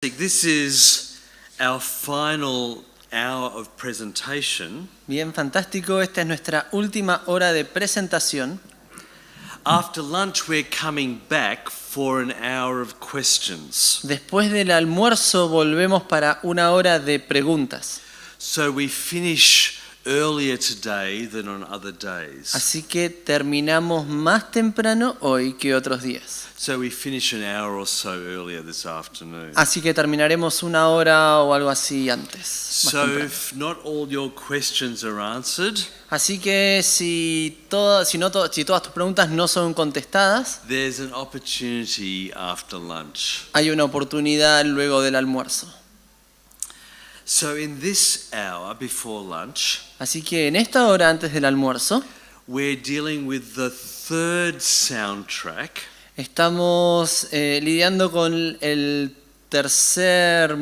This is our final hour of presentation. Bien, fantástico. Esta es nuestra última hora de presentación. After lunch, we're coming back for an hour of questions. Después del almuerzo volvemos para una hora de preguntas. So we finish earlier today than on other days. Así que terminamos más temprano hoy que otros días. So we finish an hour or so earlier this afternoon. Así que terminaremos una hora o algo así antes. más So temprano. if not all your questions are answered, Así que si todas tus preguntas no son contestadas, there's an opportunity after lunch. hay una oportunidad luego del almuerzo. So in this hour before lunch, Así que en esta hora antes del almuerzo we're dealing with the third soundtrack estamos lidiando con el tercer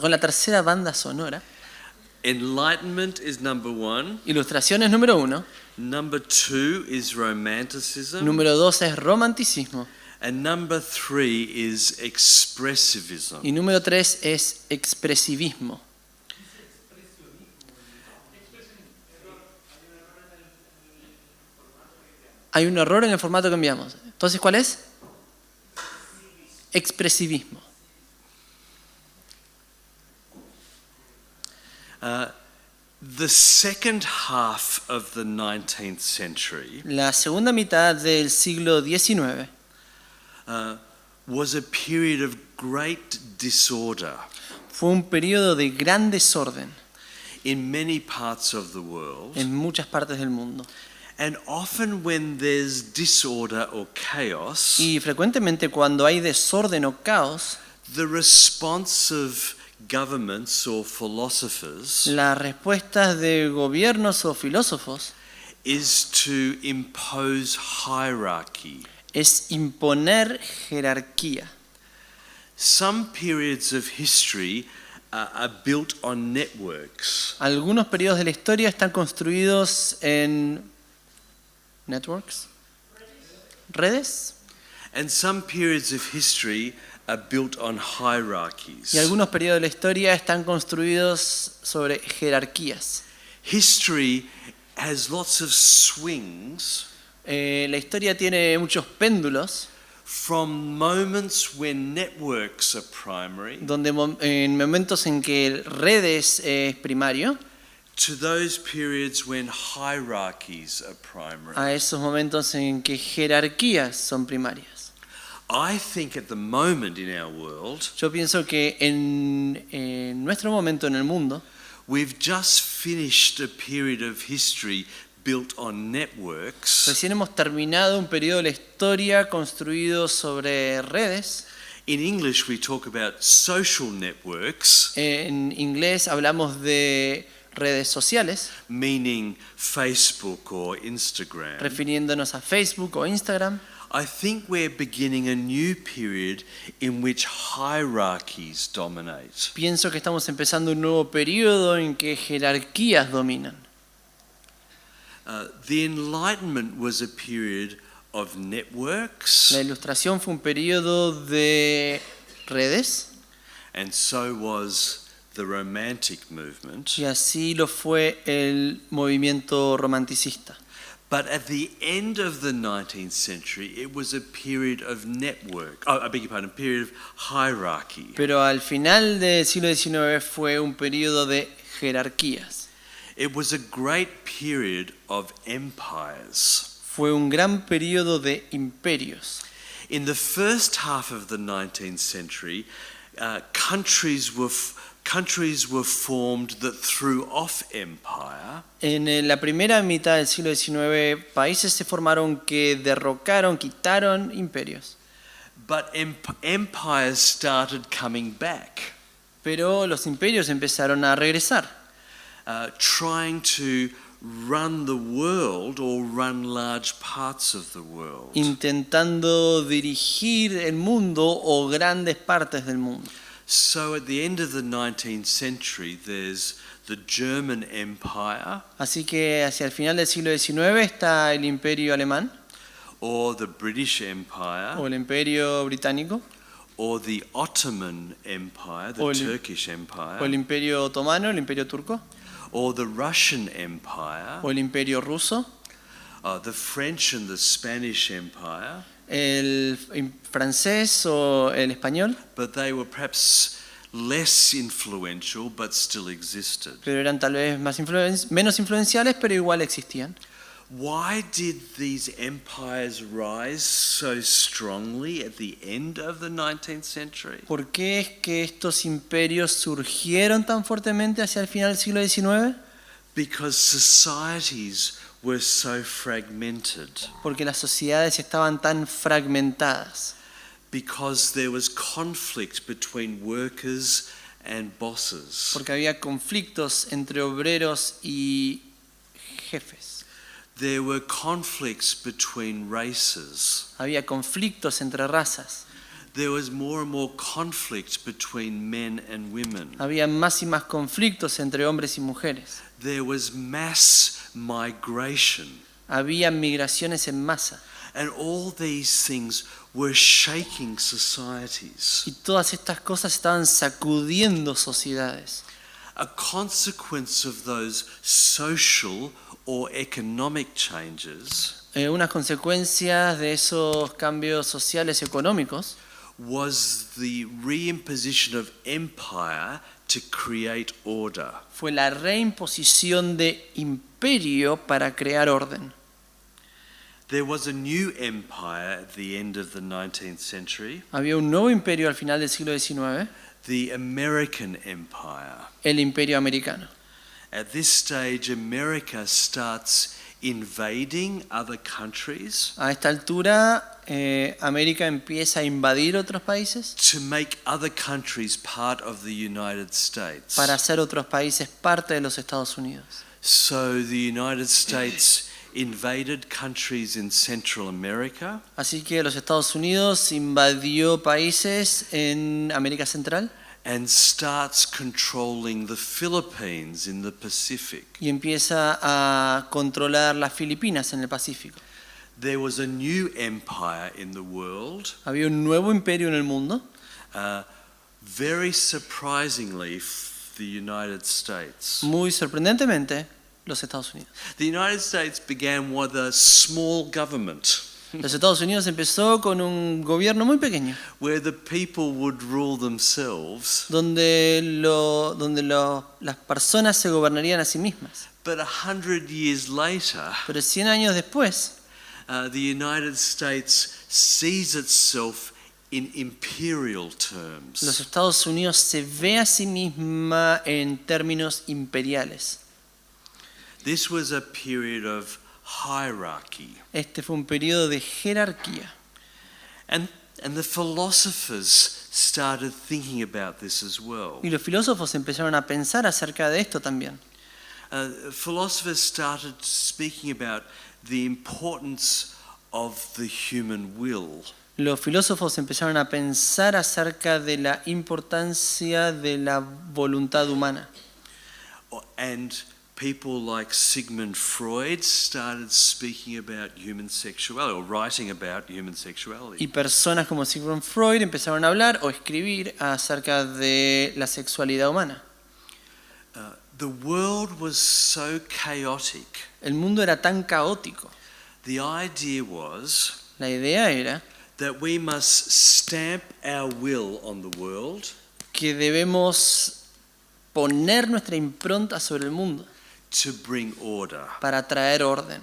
con la tercera banda sonora. Enlightenment is number 1. Ilustración es número 1. Number 2 is romanticism. Número 2 es romanticismo. And number 3 is expressivism. Y número 3 es expresivismo. Hay un error en el formato que enviamos. Entonces, ¿cuál es? Expresivismo. The second half of the 19th century La segunda mitad del siglo XIX was a period of great disorder fue un periodo de gran desorden in many parts of the world. en muchas partes del mundo. And often when there's disorder or chaos, Y frecuentemente cuando hay desorden o caos, the response of governments or philosophers las respuestas de gobiernos o filósofos is to impose hierarchy. es imponer jerarquía. Some periods of history are built on networks. Algunos periodos de la historia están construidos en redes, And some periods of history are built on hierarchies. y algunos periodos de la historia están construidos sobre jerarquías. History has lots of swings La historia tiene muchos péndulos, from moments when networks are primary donde en momentos en que redes es primario, to those periods when hierarchies are primary. a esos momentos en que jerarquías son primarias. I think at the moment in our world, Yo pienso que en nuestro momento en el mundo we've just finished a period of history built on networks. recién hemos terminado un periodo de la historia construido sobre redes. In English we talk about social networks, En inglés hablamos de redes sociales, meaning Facebook or Instagram. refiriéndonos a Facebook o Instagram. I think we're beginning a new period in which hierarchies dominate. Pienso que estamos empezando un nuevo periodo en que jerarquías dominan. The Enlightenment was a period of networks, La ilustración fue un periodo de redes and so was the Romantic movement. y así lo fue el movimiento romanticista. But at the end of the 19th century, it was a period of a period of hierarchy. Pero al final del siglo XIX fue un periodo de jerarquías. It was a great period of empires. Fue un gran periodo de imperios. In the first half of the 19th century, countries were formed that threw off empire. En la primera mitad del siglo XIX, países se formaron que quitaron imperios. But empires started coming back, Pero los imperios empezaron a regresar, trying to run the world or run large parts of the world. intentando dirigir el mundo o grandes partes del mundo. So at the end of the 19th century, there's the German Empire, Así que hacia el final del siglo XIX está el imperio alemán, or the British Empire, o el Imperio Británico, or the Ottoman Empire, the o el Turkish Empire, Imperio Otomano, el Imperio Turco, or the Russian Empire, o el Imperio Ruso, the French and the Spanish Empire, el francés o el español, but they were perhaps less influential but still existed. pero eran tal vez menos influenciales, pero igual existían. Why did these empires rise so strongly at the end of the 19th century? ¿Por qué es que estos imperios surgieron tan fuertemente hacia el final del siglo XIX? Because societies were so fragmented. Porque las sociedades estaban tan fragmentadas. Because there was conflict between workers and bosses. Porque había conflictos entre obreros y jefes. There were conflicts between races. Había conflictos entre razas. There was more and more conflict between men and women. Había más y más conflictos entre hombres y mujeres. There was mass migration. Había migraciones en masa. And all these things were shaking societies. Y todas estas cosas estaban sacudiendo sociedades. A consequence of those social or economic changes Unas consecuencias de esos cambios sociales y económicos was the reimposition of empire to create order. fue la reimposición de imperio para crear orden. There was a new empire at the end of the 19th century, Había un nuevo imperio al final del siglo XIX, the American Empire. el imperio americano. At this stage, America starts invading other countries A esta altura, América empieza a invadir otros países to make other countries part of the United States. para hacer otros países parte de los Estados Unidos. So the United States invaded countries in Central America Así que los Estados Unidos invadió países en América Central and starts controlling the Philippines in the Pacific. y empieza a controlar las Filipinas en el Pacífico. There was a new empire in the world. Había un nuevo imperio en el mundo, Very surprisingly, the United States. muy sorprendentemente, los Estados Unidos. The United States began with a small government Los Estados Unidos empezó con un gobierno muy pequeño, where the people would rule themselves, donde las personas se gobernarían a sí mismas. but 100 years later, Pero 100 años después, the United States sees itself in imperial los terms. Estados Unidos se ve a sí misma en términos imperiales. This was a period of hierarchy. Este fue un periodo de jerarquía. And the philosophers started thinking about this as well. Y los filósofos empezaron a pensar acerca de esto también. Philosophers started speaking about the importance of the human will. Los filósofos empezaron a pensar acerca de la importancia de la voluntad humana. And people like Sigmund Freud started speaking about human sexuality or writing about human sexuality. Y personas como Sigmund Freud empezaron a hablar o escribir acerca de la sexualidad humana. The world was so chaotic. El mundo era tan caótico. The idea was La idea era that we must stamp our will on the world que debemos poner nuestra impronta sobre el mundo to bring order. para traer orden.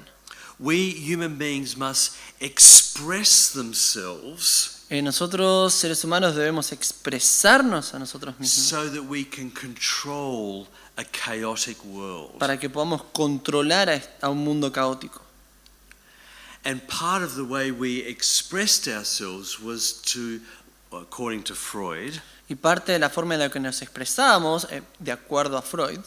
We human beings must express themselves Nosotros, seres humanos, debemos expresarnos a nosotros mismos so that we can control a chaotic world. para que podamos controlar a un mundo caótico. And part of the way we expressed ourselves was to, according to Freud, Y parte de la forma en la que nos expresábamos, de acuerdo a Freud,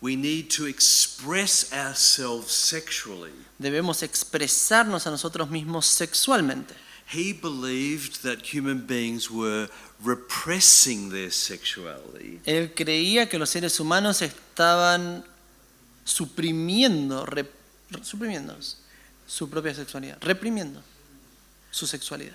we need to express ourselves sexually. debemos expresarnos a nosotros mismos sexualmente. He believed that human beings were repressing their sexuality Él creía que los seres humanos estaban suprimiendo su propia sexualidad, reprimiendo. su sexualidad.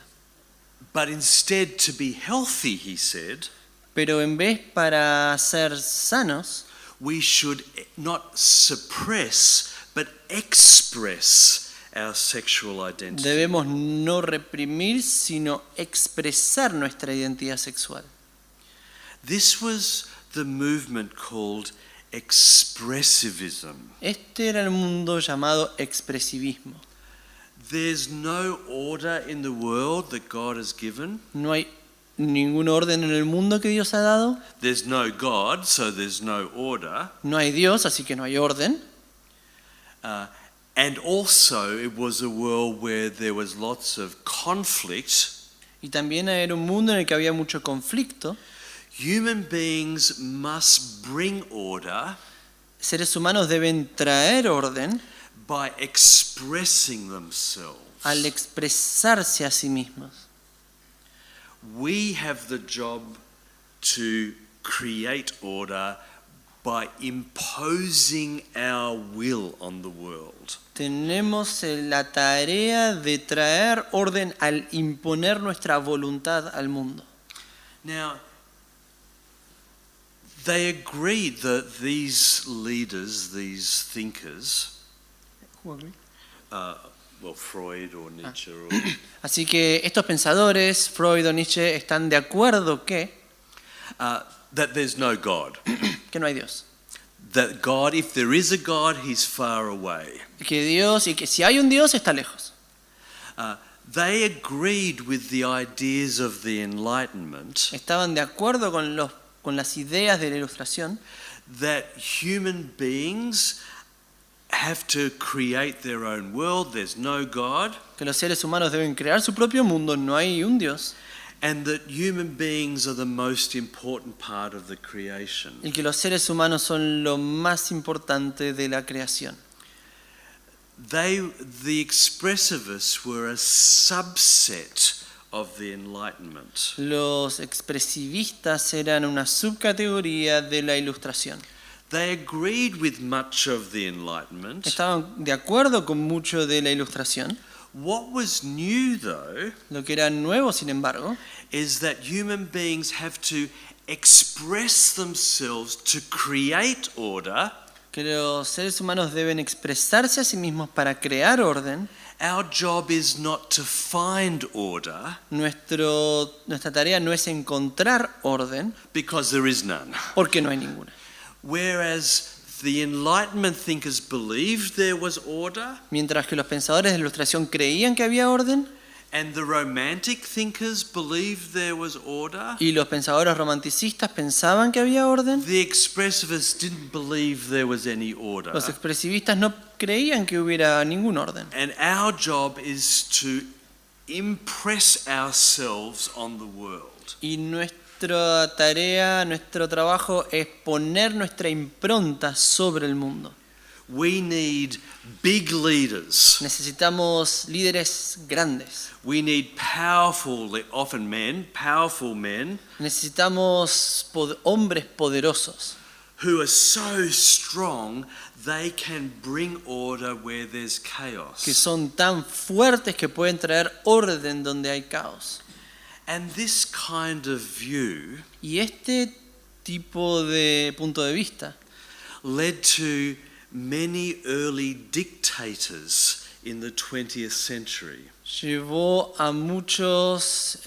But instead, to be healthy, he said, Pero en vez para ser sanos, we should not suppress but express our sexual identity. debemos no reprimir, sino expresar nuestra identidad sexual. This was the movement called expressivism. Este era el mundo llamado expresivismo. There's no order in the world that God has given. No hay ningún orden en el mundo que Dios ha dado. There's no God, so there's no order. No hay Dios, así que no hay orden. And also, it was a world where there was lots of conflict. Y también era un mundo en el que había mucho conflicto. Human beings must bring order Seres humanos deben traer orden by expressing themselves. al expresarse a sí mismos. We have the job to create order by imposing our will on the world. Tenemos la tarea de traer orden al imponer nuestra voluntad al mundo. Now, they agreed that these leaders, these thinkers, Freud or Nietzsche, or, Así que estos pensadores, Freud o Nietzsche, están de acuerdo que that there's no God. no hay Dios. That God, if there is a God, he's far away. Que Dios, y que si hay un Dios, está lejos. They agreed with the ideas of the Enlightenment Estaban de acuerdo con las ideas de la Ilustración, that human beings have to create their own world, there's no God, que los seres humanos deben crear su propio mundo, no hay un Dios, and that human beings are the most important part of the creation. y que los seres humanos son lo más importante de la creación. The expressivists were a subset of the Enlightenment. Los expresivistas eran una subcategoría de la Ilustración. They agreed with much of the Enlightenment. Estaban de acuerdo con mucho de la Ilustración. What was new, though, Lo que era nuevo, sin embargo, is that human beings have to express themselves to create order. que los seres humanos deben expresarse a sí mismos para crear orden. Our job is not to find order, Nuestra tarea no es encontrar orden, because there is none. porque no hay ninguna. Whereas the Enlightenment thinkers believed there was order, Mientras que los pensadores de la Ilustración creían que había orden, and the Romantic thinkers believed there was order, y los pensadores romanticistas pensaban que había orden, the expressivists didn't believe there was any order. los expresivistas no creían que hubiera ningún orden. And our job is to impress ourselves on the world. Y nuestra tarea, nuestro trabajo es poner nuestra impronta sobre el mundo. We need big leaders. Necesitamos líderes grandes. We need often men, powerful men, Necesitamos hombres poderosos who are so strong they can bring order where there's chaos. que son tan fuertes que pueden traer orden donde hay caos. And this kind of view Y este tipo de punto de vista led to many early dictators in the 20th century. llevó a muchos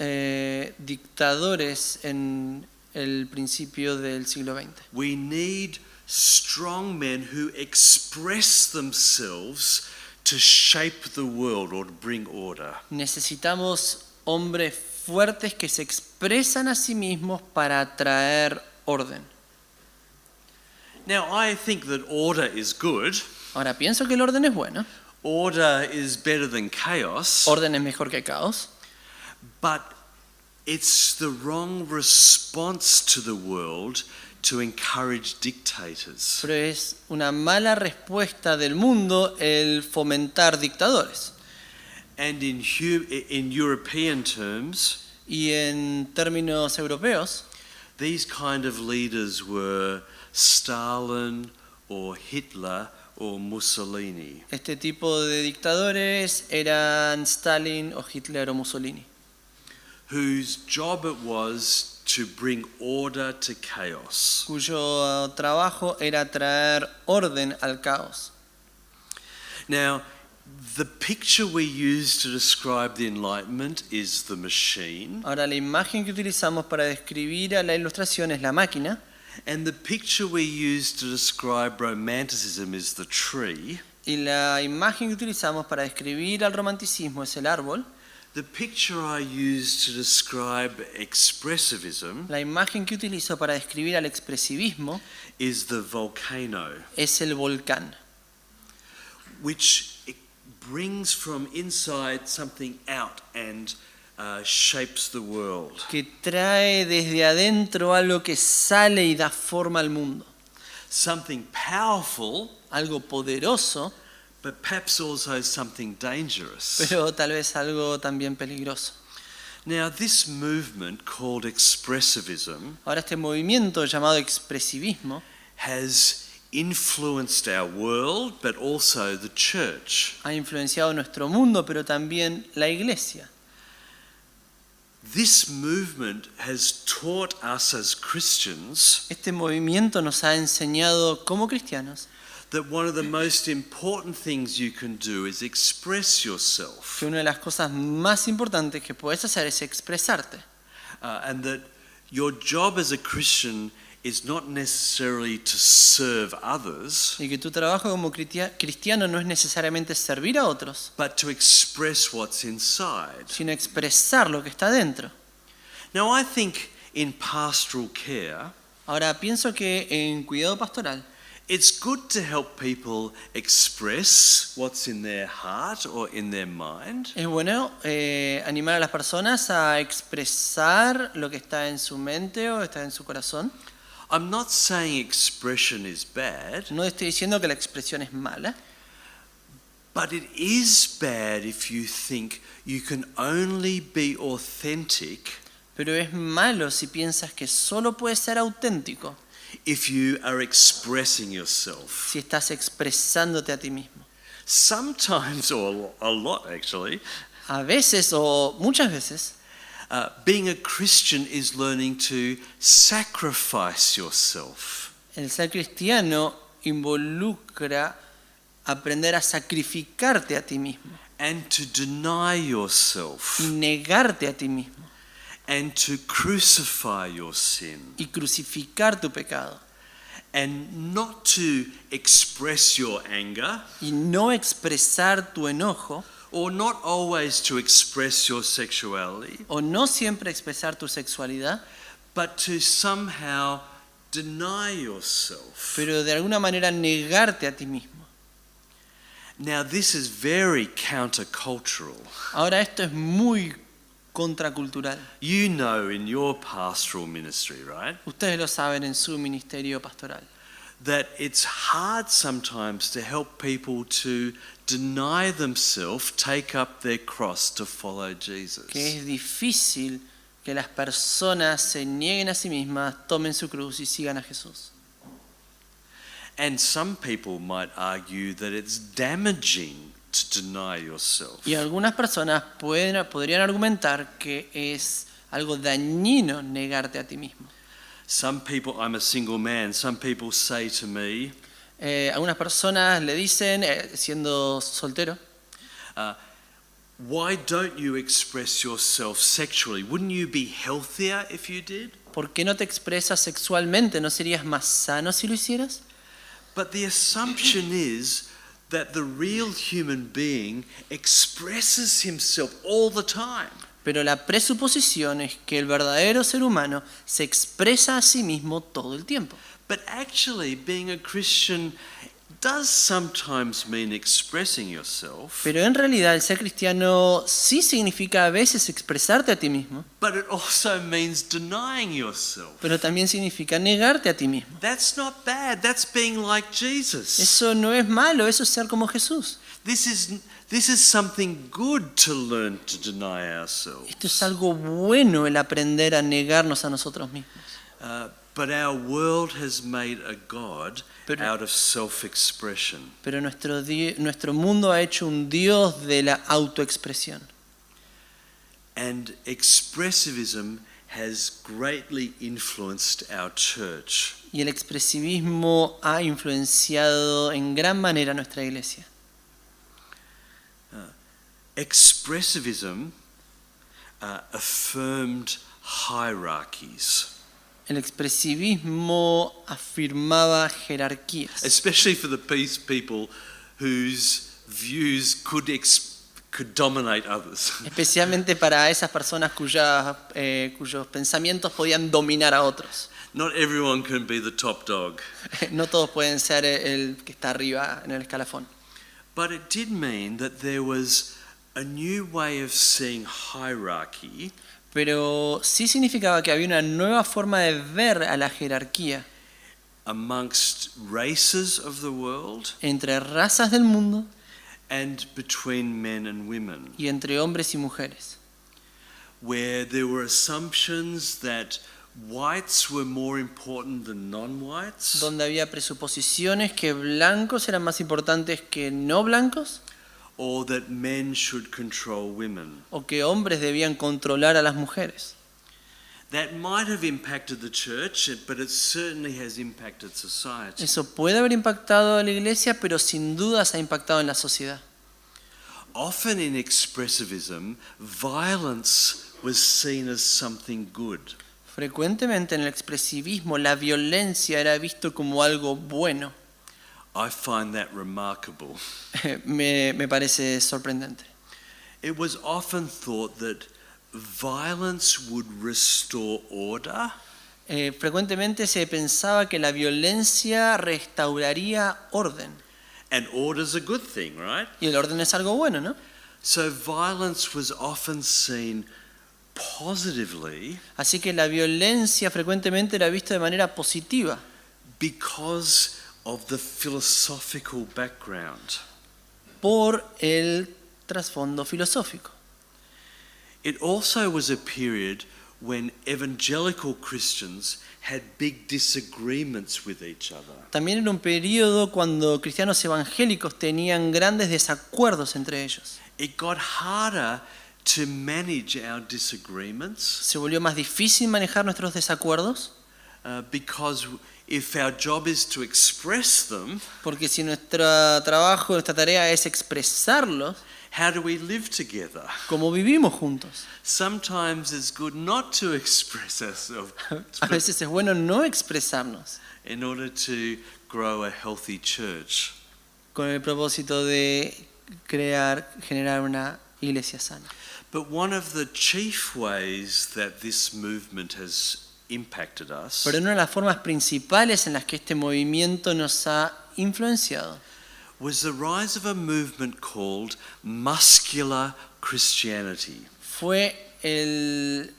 dictadores en el principio del siglo XX. We need strong men who express themselves to shape the world or to bring order. Necesitamos hombres fuertes que se expresan a sí mismos para traer orden. Now, I think that order is good. Ahora, pienso que el orden es bueno. Order is better than chaos. Orden es mejor que caos. But it's the wrong response to the world to encourage dictators. Pero es una mala respuesta del mundo el fomentar dictadores. And in European terms, Y en términos europeos, these kind of leaders were Stalin or Hitler or Mussolini. Este tipo de dictadores eran Stalin o Hitler o Mussolini, Whose job it was to bring order to chaos. cuyo trabajo era traer orden al caos. Now, the picture we use to describe the Enlightenment is the machine, Ahora, la imagen que utilizamos para describir a la ilustración es la máquina, and the picture we use to describe Romanticism is the tree. y la imagen que utilizamos para describir al romanticismo es el árbol. The picture I use to describe expressivism La imagen que utilizo para describir al expresivismo is the volcano, es el volcán, which it brings from inside something out and shapes the world. que trae desde adentro algo que sale y da forma al mundo. Something powerful, Algo poderoso, but perhaps also something dangerous. pero tal vez algo también peligroso. Now, this movement called expressivism Ahora, este movimiento llamado expresivismo has influenced our world, but also the church. ha influenciado nuestro mundo, pero también la iglesia. This movement has taught us as Christians Este movimiento nos ha enseñado como cristianos that one of the most important things you can do is express yourself, que una de las cosas más importantes que puedes hacer es expresarte. and that your job as a Christian is not necessarily to serve others, Y que tu trabajo como cristiano no es necesariamente servir a otros, but to express what's inside. sino expresar lo que está dentro. Now, I think in pastoral care, Ahora, pienso que en cuidado pastoral it's good to help people express what's in their heart or in their mind, es bueno animar a las personas a expresar lo que está en su mente o está en su corazón. I'm not saying expression is bad, No estoy diciendo que la expresión es mala, but it is bad if you think you can only be authentic pero es malo si piensas que solo puedes ser auténtico if you are expressing yourself. si estás expresándote a ti mismo. Sometimes, or a lot actually, A veces o muchas veces, being a Christian is learning to sacrifice yourself. el ser cristiano involucra aprender a sacrificarte a ti mismo And to deny yourself, y negarte a ti mismo and to crucify your sin, y crucificar tu pecado and not to express your anger, y no expresar tu enojo or not always to express your sexuality, o no siempre expresar tu sexualidad, but to somehow deny yourself. pero de alguna manera negarte a ti mismo. Now, this is very countercultural. Ahora, esto es muy contracultural. You know in your pastoral ministry, right, Ustedes lo saben en su ministerio pastoral, that it's hard sometimes to help people to deny themselves, take up their cross to follow Jesus. que es difícil que las personas se nieguen a sí mismas, tomen su cruz y sigan a Jesús. And some people might argue that it's damaging to deny yourself. Y algunas personas podrían argumentar que es algo dañino negarte a ti mismo. Some people, I'm a single man, some people say to me, Algunas personas le dicen, siendo soltero, why don't you express yourself sexually? Wouldn't you be healthier if you did? ¿por qué no te expresas sexualmente? ¿No serías más sano si lo hicieras? But the assumption is that the real human being expresses himself all the time. Pero la presuposición es que el verdadero ser humano se expresa a sí mismo todo el tiempo. But actually, being a Christian does sometimes mean expressing yourself, Pero en realidad el ser cristiano sí significa a veces expresarte a ti mismo, but it also means denying yourself. pero también significa negarte a ti mismo. That's not bad. That's being like Jesus. Eso no es malo, eso es ser como Jesús. This is something good to learn to deny ourselves. Esto es algo bueno, el aprender a negarnos a nosotros mismos. But our world has made a God Pero- out of self-expression. Pero nuestro mundo ha hecho un Dios de la autoexpresión. And expressivism has greatly influenced our church. Y el expresivismo ha influenciado en gran manera nuestra iglesia. Expressivism affirmed hierarchies, El expresivismo afirmaba jerarquías, especially for the people whose views could dominate others. especialmente para esas personas cuyos pensamientos podían dominar a otros. Not everyone can be the top dog. No todos pueden ser el que está arriba en el escalafón. But it did mean that there was a new way of seeing hierarchy, Pero sí significaba que había una nueva forma de ver a la jerarquía amongst races of the world entre razas del mundo and between men and women, y entre hombres y mujeres, where there were assumptions that whites were more important than non-whites, donde había presuposiciones que blancos eran más importantes que no blancos, or that men should control women. o que hombres debían controlar a las mujeres. That might have impacted the church, but it certainly has impacted society. Eso puede haber impactado a la iglesia, pero sin dudas ha impactado en la sociedad. Often in expressivism, violence was seen as something good. Frecuentemente en el expresivismo la violencia era visto como algo bueno. I find that remarkable. Me parece sorprendente. It was often thought that violence would restore order, Frecuentemente se pensaba que la violencia restauraría orden. and order's a good thing, right? Y el orden es algo bueno, ¿no? So violence was often seen positively Así que la violencia frecuentemente era vista de manera positiva because of the philosophical background. por el trasfondo filosófico. It also was a period when evangelical Christians had big disagreements with each other. También era un periodo cuando cristianos evangélicos tenían grandes desacuerdos entre ellos. It got harder to manage our disagreements Se volvió más difícil manejar nuestros desacuerdos because if our job is to express them, porque si nuestro trabajo, nuestra tarea es expresarlos, how do we live together? ¿cómo vivimos juntos? Sometimes it's good not to express ourselves A veces es bueno no expresarnos in order to grow a healthy church. con el propósito de generar una iglesia sana. But one of the chief ways that this movement has impacted us Pero una de las formas principales en las que este movimiento nos ha influenciado was the rise of a movement called muscular Christianity. fue el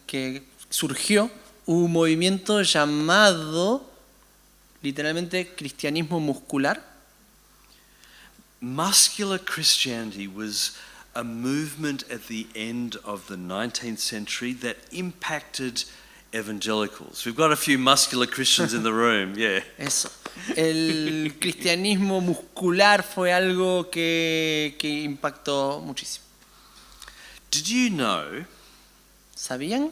que surgió un movimiento llamado literalmente cristianismo muscular. Muscular Christianity was a movement at the end of the 19th century that impacted evangelicals. We've got a few muscular Christians in the room, yeah. Eso. El cristianismo muscular fue algo que impactó muchísimo. Did you know ¿Sabían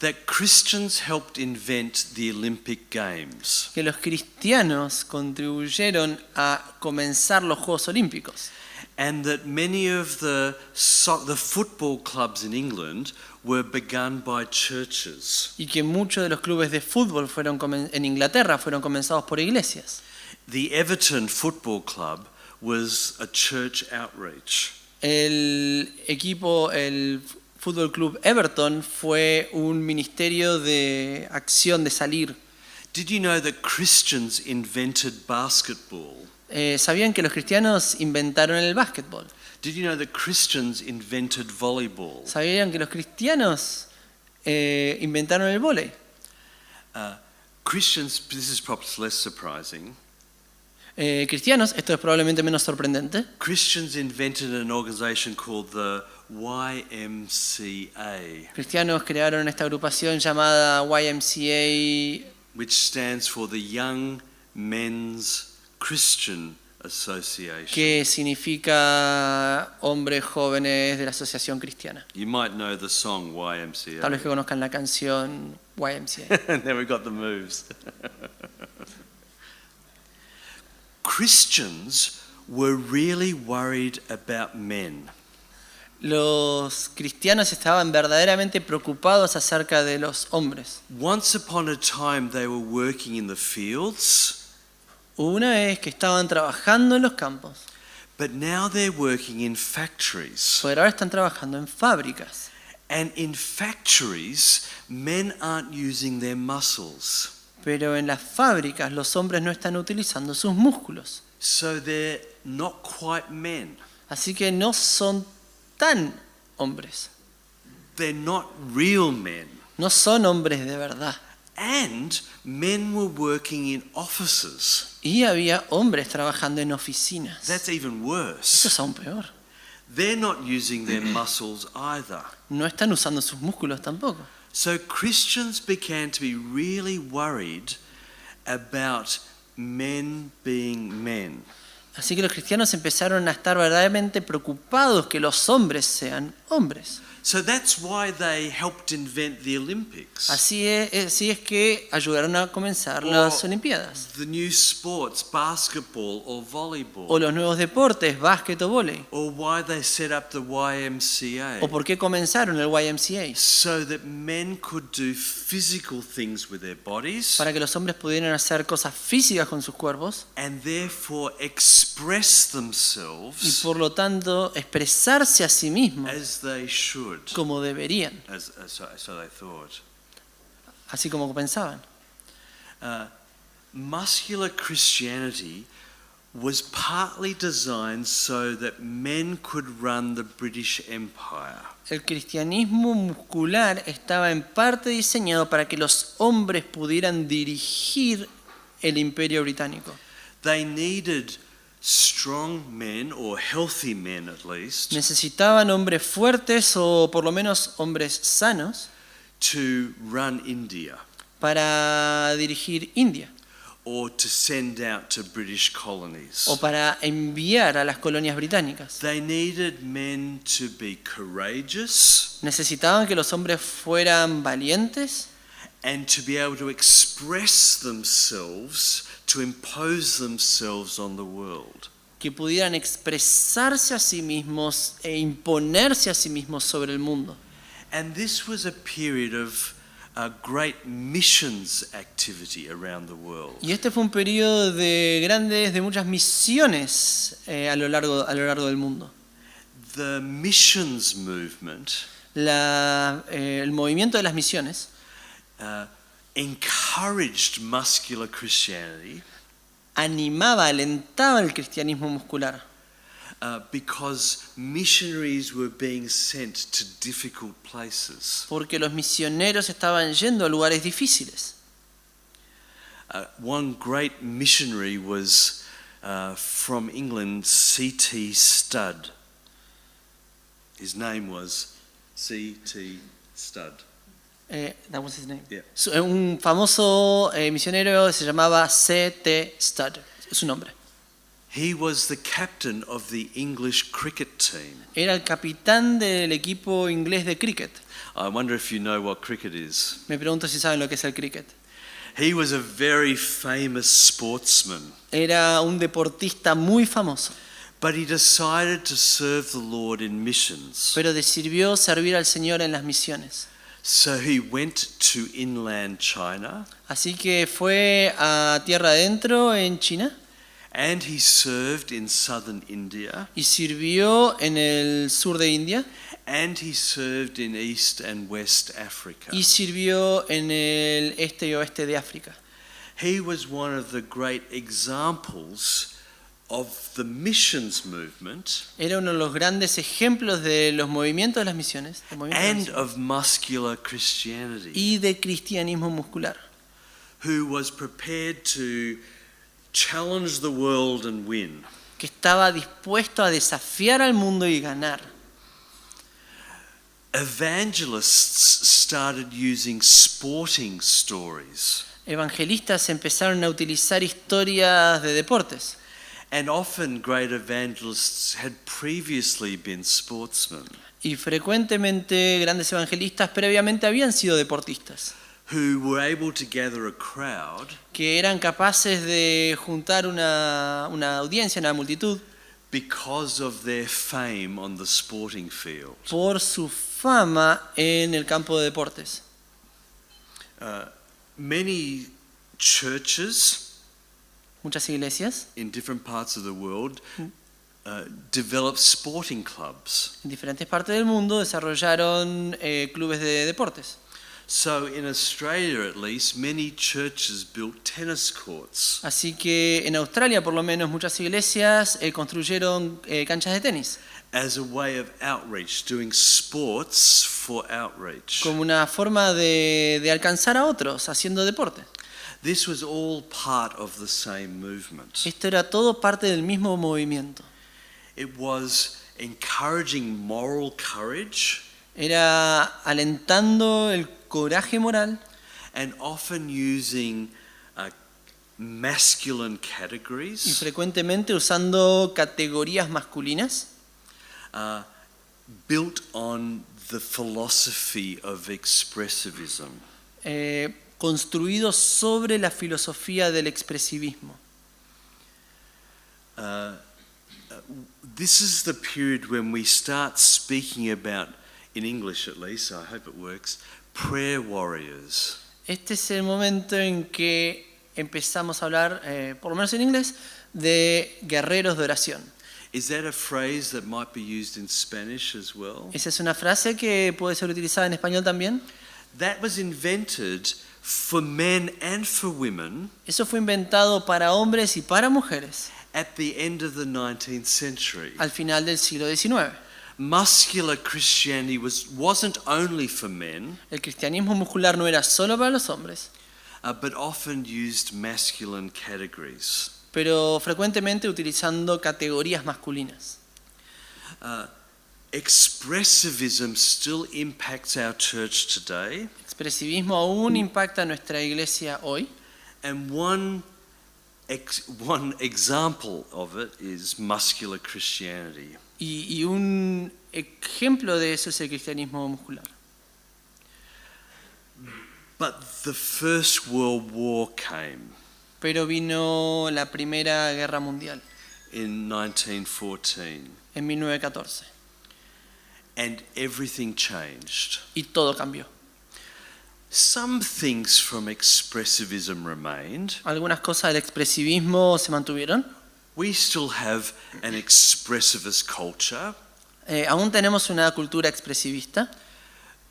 that Christians helped invent the Olympic Games? que los cristianos contribuyeron a comenzar los Juegos Olímpicos? And that many of the football clubs in England were begun by churches. Y que muchos de los clubes de fútbol en Inglaterra fueron comenzados por iglesias. The Everton Football Club was a church outreach. El Fútbol Club Everton fue un ministerio de acción de salir. Did you know that Christians invented basketball? ¿Sabían que los cristianos inventaron el básquetbol? Did you know that Christians invented volleyball? ¿Sabían que los cristianos inventaron el vóley? Christians, this is perhaps less surprising. Cristianos, esto es probablemente menos sorprendente, Christians invented an organization called the YMCA, Cristianos crearon esta agrupación llamada YMCA, which stands for the Young Men's Christian Association. que significa hombres jóvenes de la Asociación Cristiana. You might know the song Tal vez que YMCA. conozcan la canción YMCA. And then we got the moves. Christians were really worried about men. Los cristianos estaban verdaderamente preocupados acerca de los hombres. Once upon a time they were working in the fields, Hubo una vez que estaban trabajando en los campos, but now they're working in factories. pero ahora están trabajando en fábricas. And in factories, men aren't using their muscles. Pero en las fábricas los hombres no están utilizando sus músculos. So they're not quite men. Así que no son tan hombres. They're not real men. No son hombres de verdad. And men were working in offices. Y había hombres trabajando en oficinas. That's even Eso worse. es aún peor. They're not using their muscles either. No están usando sus músculos tampoco. So Christians began to be really worried about men being men. Así que los cristianos empezaron a estar verdaderamente preocupados que los hombres sean hombres. So that's why they helped invent the Olympics. Así es que ayudaron a comenzar las Olimpiadas. The new sports, basketball or O volleyball. los nuevos deportes, básquet o vóley. Or why they set up the YMCA. O por qué comenzaron el YMCA. So that men could do physical things with their bodies Para que los hombres pudieran hacer cosas físicas con sus cuerpos and therefore express y themselves por lo tanto expresarse a sí mismos as they should. como deberían, So they thought. así como pensaban. Muscular Christianity was partly designed so that men could run the British Empire. El cristianismo muscular estaba en parte diseñado para que los hombres pudieran dirigir el imperio británico. They needed strong men, or healthy men at least, Necesitaban hombres fuertes o por lo menos hombres sanos to run India para dirigir India or to send out to British colonies. o para enviar a las colonias británicas. They needed men to be courageous Necesitaban que los hombres fueran valientes and to be able to express themselves, to impose themselves on the world. que pudieran expresarse a sí mismos e imponerse a sí mismos sobre el mundo. And this was a period of great missions activity around the world. Y este fue un periodo de muchas misiones a lo largo del mundo. The missions movement El movimiento de las misiones encouraged muscular Christianity alentaba el cristianismo muscular, because missionaries were being sent to difficult places. porque los misioneros estaban yendo a lugares difíciles. One great missionary was from England, C.T. Studd. His name was C.T. Studd. That was his name. Yeah. Un famoso misionero se llamaba C.T. Studd, es su nombre. He was the captain of the English cricket team. Era el capitán del equipo inglés de cricket. I wonder if you know what cricket is. Me pregunto si saben lo que es el cricket. He was a very famous sportsman, Era un deportista muy famoso, but he decided to serve the Lord in missions. pero decidió servir al Señor en las misiones. So he went to inland China Así que fue a tierra adentro en China and he served in southern India y sirvió en el sur de India and he served in East and West Africa. y sirvió en el este y oeste de África. He was one of the great examples of the missions movement Era uno de los grandes ejemplos de los movimientos de las misiones, and of muscular Christianity, y de cristianismo muscular, who was prepared to challenge the world and win. que estaba dispuesto a desafiar al mundo y ganar. evangelists started using sporting stories. Evangelistas empezaron a utilizar historias de deportes. And often great evangelists had previously been sportsmen Y frecuentemente grandes evangelistas previamente habían sido deportistas, who were able to gather a crowd que eran capaces de juntar una audiencia, una multitud, because of their fame on the sporting field. por su fama en el campo de deportes. Many churches Muchas iglesias in different parts of the world developed sporting clubs. en diferentes partes del mundo desarrollaron clubes de deportes. So in Australia at least, many churches built tennis courts. Así que en Australia, por lo menos, muchas iglesias construyeron canchas de tenis As a way of outreach, doing sports for outreach. como una forma de alcanzar a otros haciendo deporte. This was all part of the same movement. Esto era todo parte del mismo movimiento. It was encouraging moral courage Era alentando el coraje moral and often using masculine y categories frecuentemente usando categorías masculinas built on the philosophy of expressivism. construidos sobre la filosofía del expresivismo. This is the period when we start speaking about, in English at least, I hope it works, prayer warriors. Este es el momento en que empezamos a hablar, por lo menos en inglés, de guerreros de oración. Is that a phrase that might be used in Spanish as well? Esa es una frase que puede ser utilizada en español también. That was invented for men and for women Eso fue inventado para hombres y para mujeres at the end of the 19th century. al final del siglo XIX. Muscular Christianity wasn't only for men, El cristianismo muscular no era solo para los hombres, but often used masculine categories. pero frecuentemente utilizando categorías masculinas. Expressivism still impacts our church today, Expresivismo aún impacta a nuestra iglesia hoy, and one example of it is muscular Christianity. y un ejemplo de eso es el cristianismo muscular. But the First World War came Pero vino la Primera Guerra Mundial in 1914, en 1914 and everything changed. y todo cambió. Some things from expressivism remained. Algunas cosas del expresivismo se mantuvieron. We still have an expressivist culture, Aún tenemos una cultura expresivista,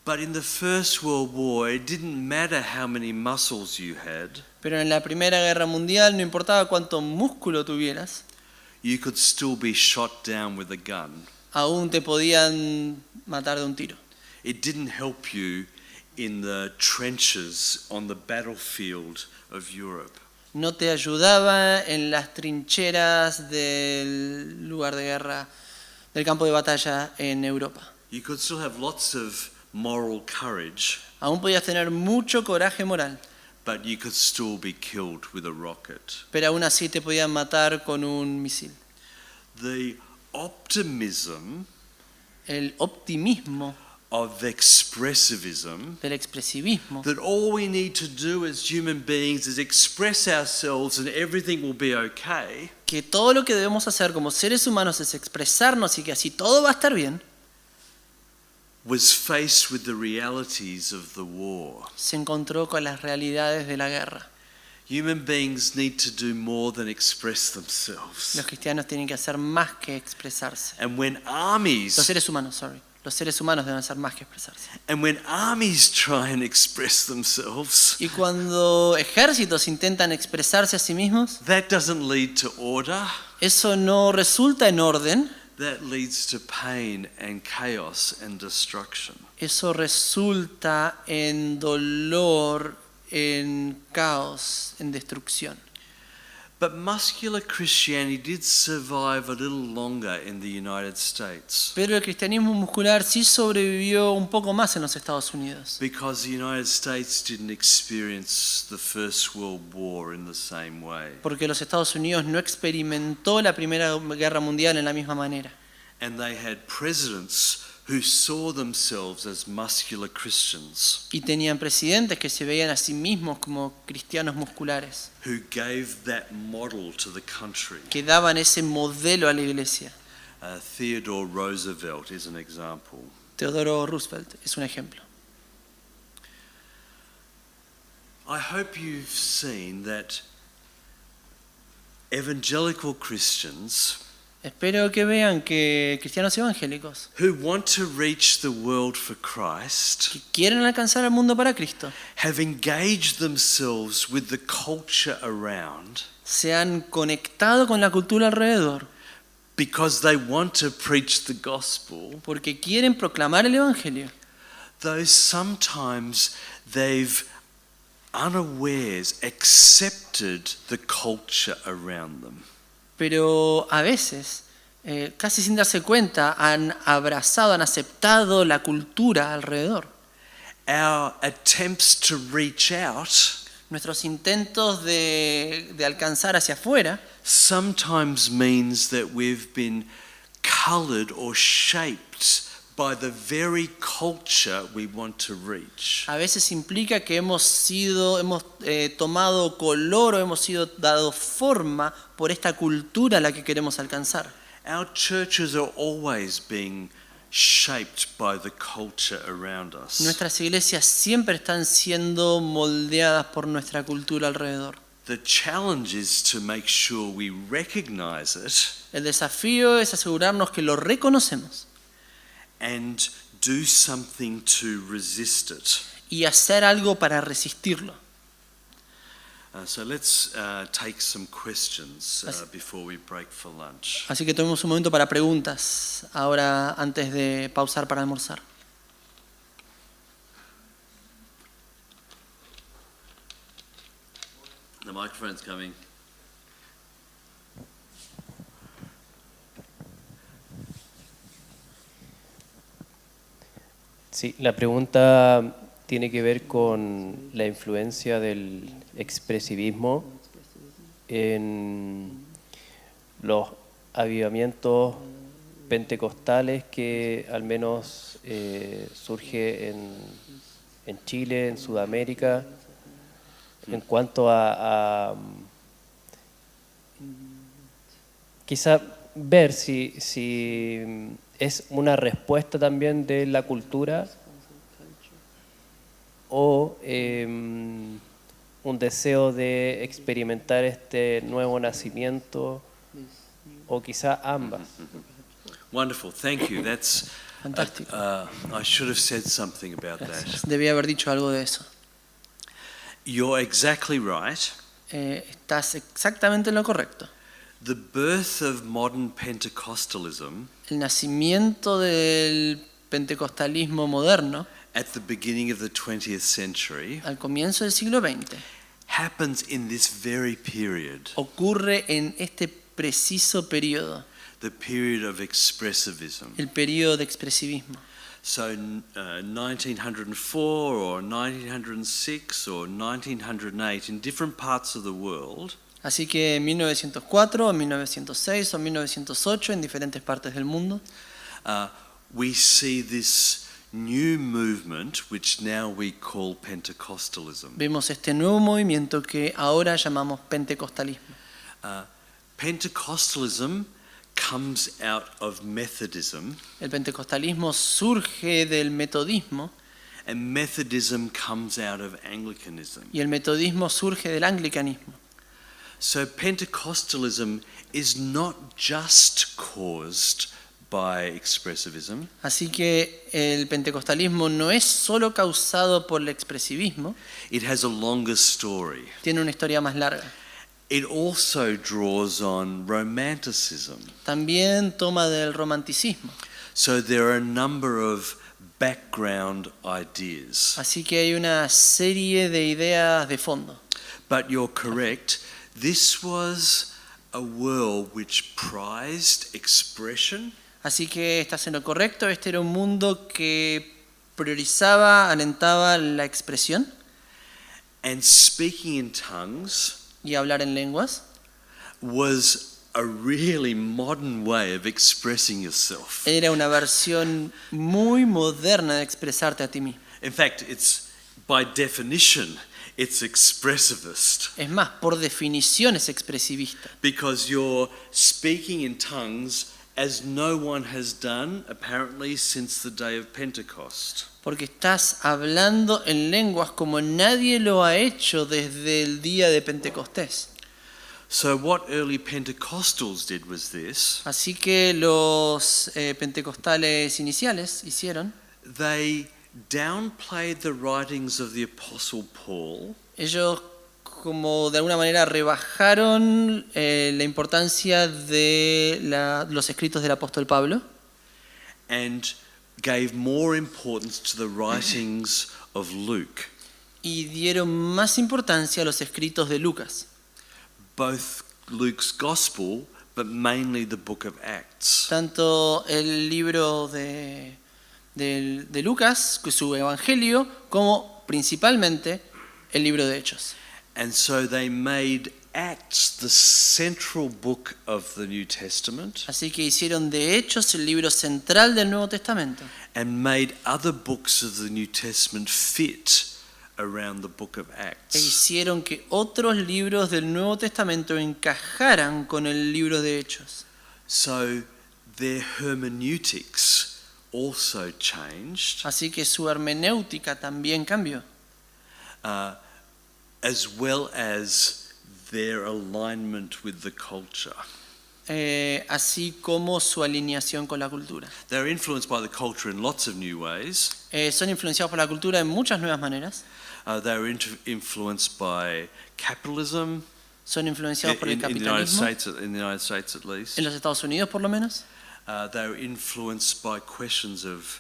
but in the First World War, it didn't matter how many muscles you had. pero en la Primera Guerra Mundial no importaba cuánto músculo tuvieras, You could still be shot down with a gun. aún te podían matar de un tiro. It didn't help you in the trenches on the battlefield of Europe. No te ayudaba en las trincheras del lugar de guerra, del campo de batalla en Europa. You could still have lots of moral courage, Aún podías tener mucho coraje moral, but you could still be killed with a rocket. pero aún así te podían matar con un misil. The optimism El optimismo of expressivism, del expresivismo, that all we need to do as human beings is express ourselves and everything will be okay, que todo lo que debemos hacer como seres humanos es expresarnos y que así todo va a estar bien, was faced with the realities of the war. se encontró con las realidades de la guerra. Human beings need to do more than express themselves. Los cristianos tienen que hacer más que expresarse. And when armies Los seres humanos deben hacer más que expresarse. try and express themselves, Y cuando ejércitos intentan expresarse a sí mismos, that doesn't lead to order. eso no resulta en orden, That leads to pain and chaos and destruction. eso resulta en dolor, en caos, en destrucción. But muscular Christianity did survive a little longer in the United States Pero el cristianismo muscular sí sobrevivió un poco más en los Estados Unidos, because the United States didn't experience the First World War in the same way. porque los Estados Unidos no experimentó la Primera Guerra Mundial en la misma manera. And they had presidents who saw themselves as muscular Christians, Y tenían presidentes que se veían a sí mismos como cristianos musculares, who gave that model to the country. que daban ese modelo a la iglesia. Theodore Roosevelt is an example. Teodoro Roosevelt es un ejemplo. I hope you've seen that evangelical Christians Espero que vean que cristianos evangélicos who want to reach the world for Christ que quieren alcanzar al mundo para Cristo have engaged themselves with the culture around se han conectado con la cultura alrededor because they want to preach the gospel, porque quieren proclamar el evangelio, though sometimes they've unawares accepted the culture around them. pero a veces, casi sin darse cuenta, han abrazado, han aceptado la cultura alrededor. Our attempts to reach out Nuestros intentos de alcanzar hacia afuera sometimes means that we've been colored or shaped by the very culture we want to reach. a veces implica que hemos tomado color o hemos sido dado forma por esta cultura a la que queremos alcanzar. Our churches are always being shaped by the culture around us. Nuestras iglesias siempre están siendo moldeadas por nuestra cultura alrededor. The challenge is to make sure we recognize it El desafío es asegurarnos que lo reconocemos and do something to resist it. y hacer algo para resistirlo. So let's take some questions before we break for lunch. Así que tomemos un momento para preguntas ahora antes de pausar para almorzar. The microphone's coming. Sí, la pregunta tiene que ver con la influencia del expresivismo en los avivamientos pentecostales que al menos surge en Chile, en Sudamérica, en cuanto a quizá ver si es una respuesta también de la cultura o un deseo de experimentar este nuevo nacimiento, o quizá ambas. Wonderful, thank you. That's Fantástico. I should have said something about Gracias. that. Debía haber dicho algo de eso. You're exactly right. Estás exactamente en lo correcto. The birth of modern Pentecostalism El nacimiento del pentecostalismo moderno at the beginning of the 20th century al comienzo del siglo XX happens in this very period, ocurre en este preciso periodo, the period of expressivism. el periodo de expresivismo. So 1904 or 1906 or 1908 in different parts of the world, Así que en 1904, en 1906 o 1908 en diferentes partes del mundo we see this new movement which now we call Pentecostalism. vemos este nuevo movimiento que ahora llamamos pentecostalismo. Pentecostalism comes out of Methodism, El pentecostalismo surge del metodismo and Methodism comes out of Anglicanism. y el metodismo surge del anglicanismo. So Pentecostalism is not just caused by expressivism, Así que el pentecostalismo no es solo causado por el expresivismo, it has a longer story. tiene una historia más larga. It also draws on romanticism. También toma del romanticismo. So there are a number of background ideas. Así que hay una serie de ideas de fondo. But you're correct, This was a world which prized expression Así que estás en lo correcto, este era un mundo que priorizaba, alentaba la expresión and speaking in tongues y hablar en lenguas. was a really modern way of expressing yourself. Era una versión muy moderna de expresarte a ti mismo. In fact, it's by definition, it's expressivist Es más, por definición es expresivista, because you're speaking in tongues as no one has done apparently since the day of Pentecost. porque estás hablando en lenguas como nadie lo ha hecho desde el día de Pentecostés. So what early Pentecostals did was this. Así que los pentecostales iniciales hicieron, They downplayed the writings of the Apostle Paul ellos como de alguna manera rebajaron la importancia de los escritos del apóstol Pablo and gave more importance to the writings of Luke. y dieron más importancia a los escritos de Lucas. Both Luke's Gospel, but mainly the book of Acts. Tanto el libro de Lucas, su evangelio, como principalmente el libro de Hechos. And so they made Acts the central book of the New Testament Así que hicieron de Hechos el libro central del Nuevo Testamento and made other books of the New Testament fit around the book of e Acts. hicieron que otros libros del Nuevo Testamento encajaran con el libro de Hechos. So their hermeneutics also changed, Así que su hermenéutica también cambió, as well as their alignment with the culture. así como su alineación con la cultura. They're influenced by the culture in lots of new ways. Son influenciados por la cultura de muchas nuevas maneras. They're influenced by capitalism Son influenciados por el in the United capitalismo, States, in the United States at least. en los Estados Unidos por lo menos. They're influenced by questions of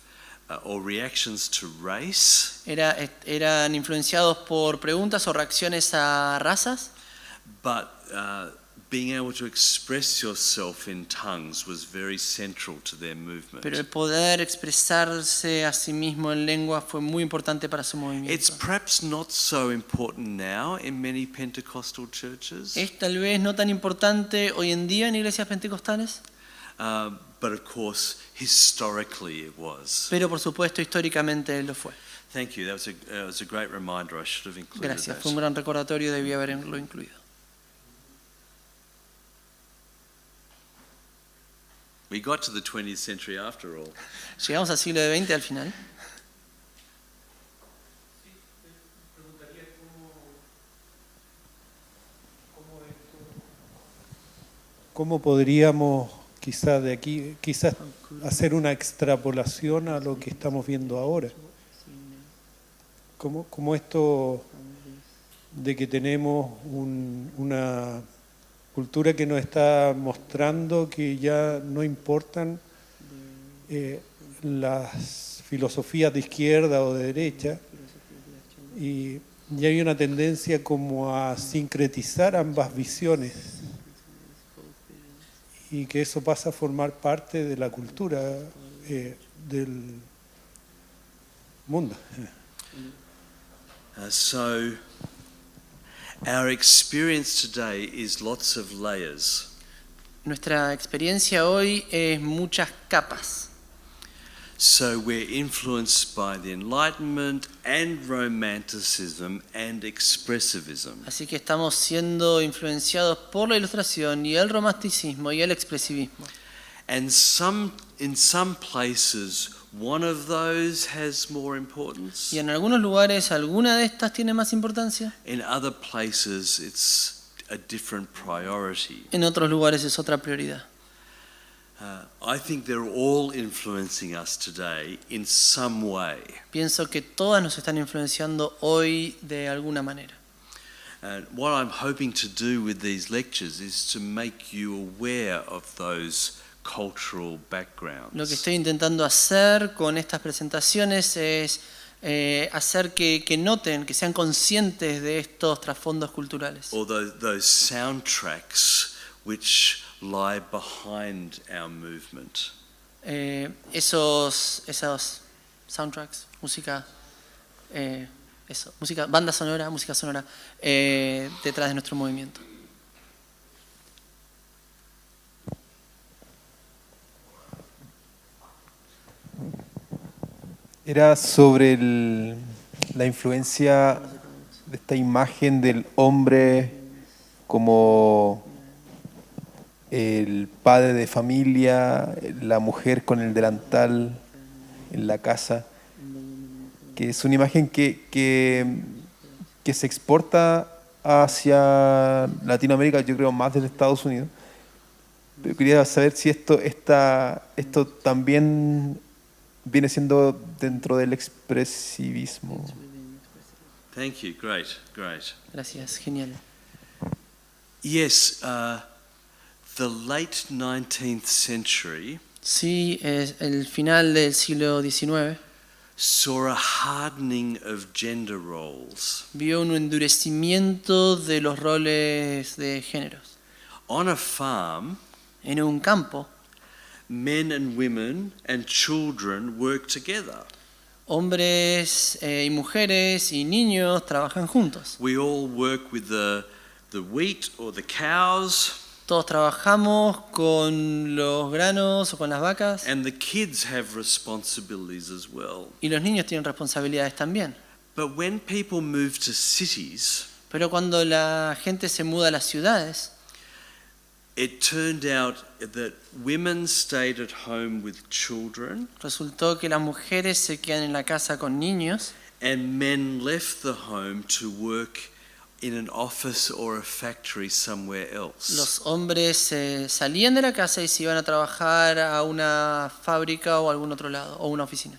or reactions to race, Eran influenciados por preguntas o reacciones a razas, but being able to express yourself in tongues was very central to their movement. pero el poder expresarse a sí mismo en lengua fue muy importante para su It's movimiento. perhaps not so important now in many Pentecostal churches, Es tal vez no tan importante hoy en día en iglesias pentecostales, but of course historically it was. pero por supuesto históricamente lo fue. Thank you. That was a great reminder. I should have included Gracias, that. fue un gran recordatorio, debí haberlo incluido. We got to the 20th century after all. Llegamos al siglo XX al final. ¿Cómo podríamos quizás de aquí hacer una extrapolación a lo que estamos viendo ahora? Como esto de que tenemos una cultura que nos está mostrando que ya no importan las filosofías de izquierda o de derecha y hay una tendencia como a sincretizar ambas visiones y que eso pasa a formar parte de la cultura del mundo. So our experience today is lots of layers. Nuestra experiencia hoy es muchas capas. So we're influenced by the Enlightenment and Romanticism and expressivism. Así que estamos siendo influenciados por la ilustración y el romanticismo y el expresivismo. And in some places one of those has more importance. Y en algunos lugares alguna de estas tiene más importancia, In other places it's a different priority. en otros lugares es otra prioridad. I think they're all influencing us today in some way. Pienso que todas nos están influenciando hoy de alguna manera. And what I'm hoping to do with these lectures is to make you aware of those cultural backgrounds. Lo que estoy intentando hacer con estas presentaciones es hacer que noten, que sean conscientes de estos trasfondos culturales. or those soundtracks which lie behind our movement. Esos soundtracks, música, banda sonora, música sonora, detrás de nuestro movimiento. Era sobre la influencia de esta imagen del hombre como el padre de familia, la mujer con el delantal en la casa, que es una imagen que se exporta hacia Latinoamérica, yo creo más desde Estados Unidos. Pero quería saber si esto también viene siendo dentro del expresivismo. Thank you. Great. Gracias, genial. Yes, the late 19th century Sí, el final del siglo XIX saw a hardening of gender roles. vio un endurecimiento de los roles de géneros. On a farm, En un campo, men and women and children work together. hombres y mujeres y niños trabajan juntos. We all work with the wheat or the cows, Todos trabajamos con los granos o con las vacas and the kids have responsibilities as well. y los niños tienen responsabilidades también. But when people move to cities, Pero cuando la gente se muda a las ciudades, it turned out that women stayed at home with children resultó que las mujeres se quedan en la casa con niños and men left the home to work in an office or a factory somewhere else. los hombres salían de la casa y se iban a trabajar a una fábrica o a algún otro lado, o una oficina.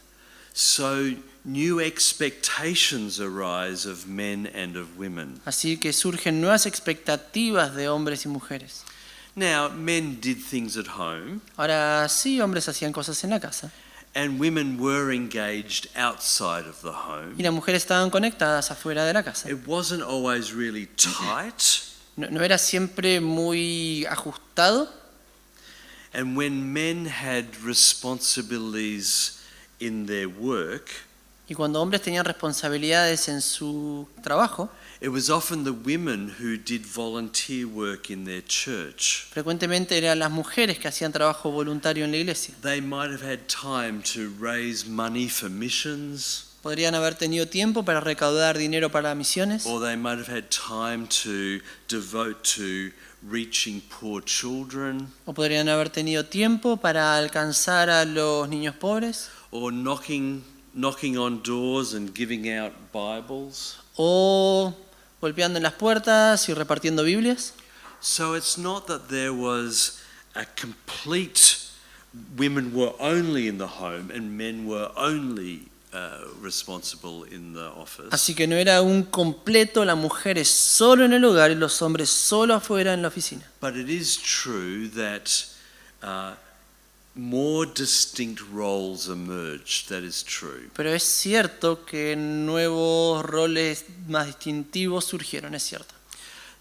So new expectations arise of men and of women. Así que surgen nuevas expectativas de hombres y mujeres. Now, men did things at home Ahora sí, hombres hacían cosas en la casa and women were engaged outside of the y home. las mujeres estaban conectadas afuera de la casa. It wasn't always really tight, No era siempre muy ajustado. and when men had responsibilities in their work, Y cuando hombres tenían responsabilidades en su trabajo, it was often the women who did volunteer work in their church. frecuentemente eran las mujeres que hacían trabajo voluntario en la iglesia. They might have had time to raise money for missions, Podrían haber tenido tiempo para recaudar dinero para misiones, or they might have had time to devote to reaching poor children, o podrían haber tenido tiempo para alcanzar a los niños pobres, or knocking on doors and giving out Bibles. o golpeando en las puertas y repartiendo Biblias. So it's not that there was a complete women were only in the home and men were only responsible in the office. Así que no era un completo, las mujeres solo en el hogar y los hombres solo afuera en la oficina. But it is true that more distinct roles emerged. That is true. Pero es cierto que nuevos roles más distintivos surgieron, es cierto.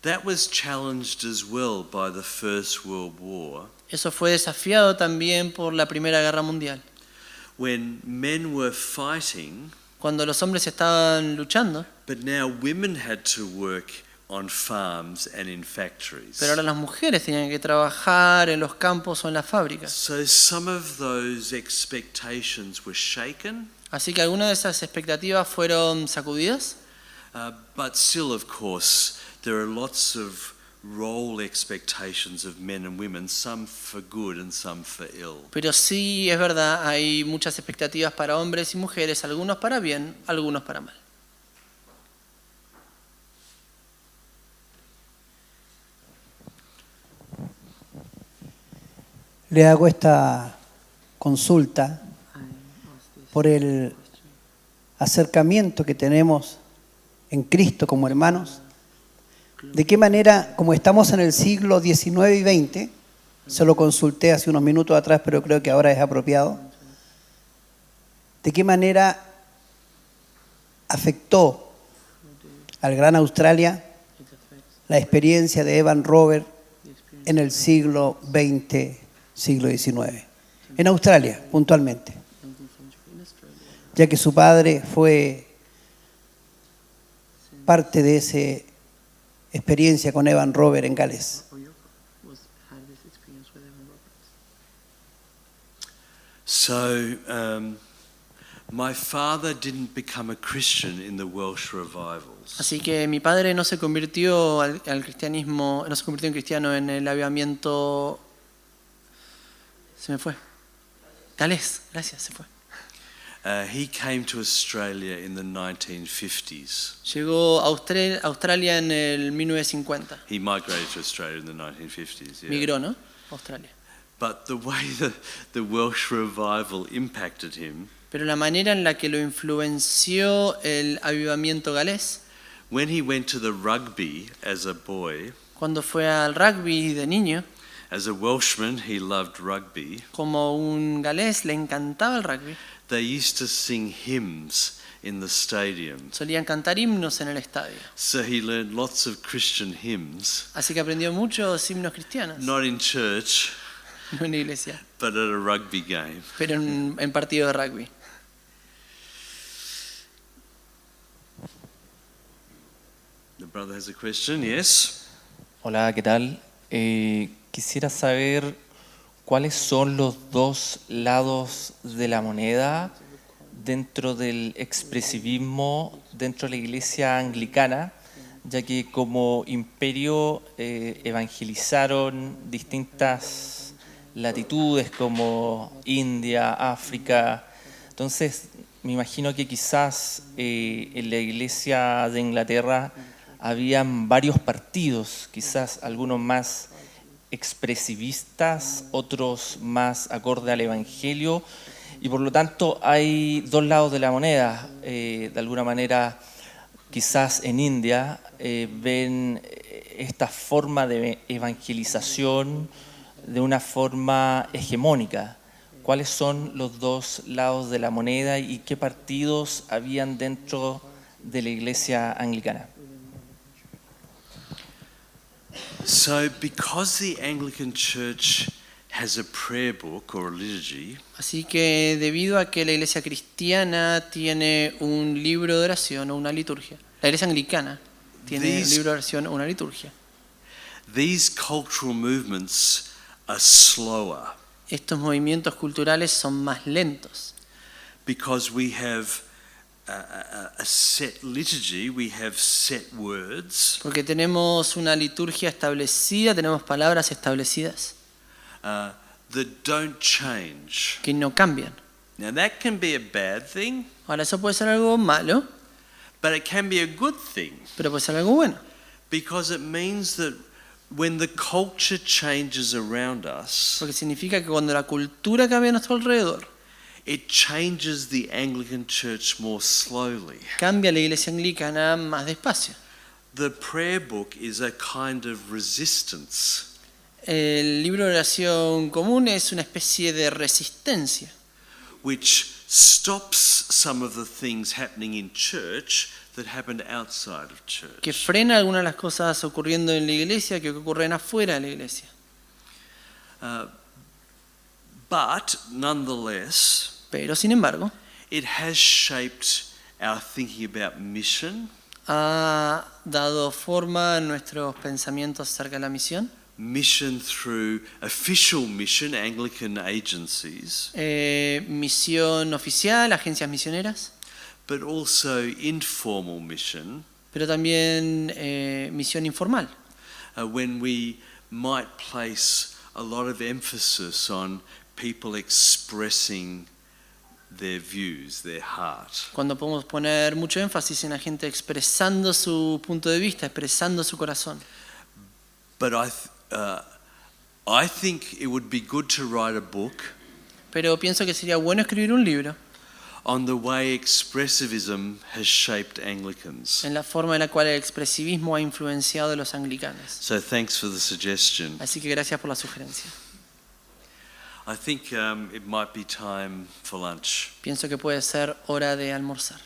That was challenged as well by the First World War, Eso fue desafiado también por la Primera Guerra Mundial. when men were fighting, Cuando los hombres estaban luchando, but now women had to work on farms and in factories. pero ahora las mujeres tenían que trabajar en los campos o en las fábricas. So some of those expectations were shaken, Así que algunas de esas expectativas fueron sacudidas, but still, of course, there are lots of role expectations of men and women, some for good and some for ill. pero sí es verdad, hay muchas expectativas para hombres y mujeres, algunos para bien, algunos para mal. Le hago esta consulta por el acercamiento que tenemos en Cristo como hermanos. ¿De qué manera, como estamos en el siglo XIX y XX, se lo consulté hace unos minutos atrás, pero creo que ahora es apropiado, de qué manera afectó al Gran Australia la experiencia de Evan Robert en el siglo XX, siglo XIX. En Australia, puntualmente. Ya que su padre fue parte de esa experiencia con Evan Robert en Gales. So, my father didn't become a Christian in the Welsh revivals. Así que mi padre no se convirtió al cristianismo, no se convirtió en cristiano en el avivamiento. Se me fue. Galés, gracias, se fue. He came to Australia in the 1950s. Llegó a Australia en el 1950. He migrated to Australia in the 1950s. Yeah. Migró, ¿no? A Australia. But the way the Welsh revival impacted him, Pero la manera en la que lo influenció el avivamiento galés, when he went to the rugby as a boy, cuando fue al rugby de niño, as a Welshman, he loved rugby. como un galés le encantaba el rugby, They used to sing hymns in the stadium. solían cantar himnos en el estadio. So he learned lots of Christian hymns, Así que aprendió muchos himnos cristianos, not in church, no en la iglesia, but at a rugby game. pero en partido de rugby. The brother has a question, yes? Hola, ¿qué tal? Quisiera saber cuáles son los dos lados de la moneda dentro del expresivismo, dentro de la iglesia anglicana, ya que como imperio evangelizaron distintas latitudes como India, África. Entonces, me imagino que quizás en la iglesia de Inglaterra habían varios partidos, quizás algunos más expresivistas, otros más acorde al Evangelio, y por lo tanto hay dos lados de la moneda. De alguna manera, quizás en India ven esta forma de evangelización de una forma hegemónica. ¿Cuáles son los dos lados de la moneda y qué partidos habían dentro de la iglesia anglicana? So, because the Anglican Church has a prayer book or a liturgy, Así que debido a que la iglesia cristiana tiene un libro de oración o una liturgia, la iglesia anglicana tiene un libro de oración o una liturgia, these cultural movements are slower estos movimientos culturales son más lentos. because we have a set liturgy, we have set words, Porque tenemos una liturgia establecida, tenemos palabras establecidas that don't change. que no cambian. Now that can be a bad thing, Ahora eso puede ser algo malo, but it can be a good thing pero puede ser algo bueno. because it means that when the culture changes around us, Porque significa que cuando la cultura cambia a nuestro alrededor, it changes the Anglican Church more slowly. cambia la iglesia anglicana más despacio. The prayer book is a kind of resistance. El libro de oración común es una especie de resistencia Which stops some of the things happening in church that happened outside of que church. frena algunas de las cosas ocurriendo en la iglesia que ocurren afuera de la iglesia. But nonetheless, Pero sin embargo, it has shaped our thinking about mission, ha dado forma a nuestros pensamientos acerca de la misión, mission through official mission, Anglican agencies, misión oficial, agencias misioneras, but also informal mission, pero también misión informal, when we might place a lot of emphasis on people expressing their views, their heart. cuando podemos poner mucho énfasis en la gente expresando su punto de vista, expresando su corazón. But I think it would be good to write a book Pero pienso que sería bueno escribir un libro on the way expressivism has shaped Anglicans. en la forma en la cual el expresivismo ha influenciado a los anglicanos. So thanks for the suggestion. Así que gracias por la sugerencia. I think it might be time for lunch. Pienso que puede ser hora de almorzar.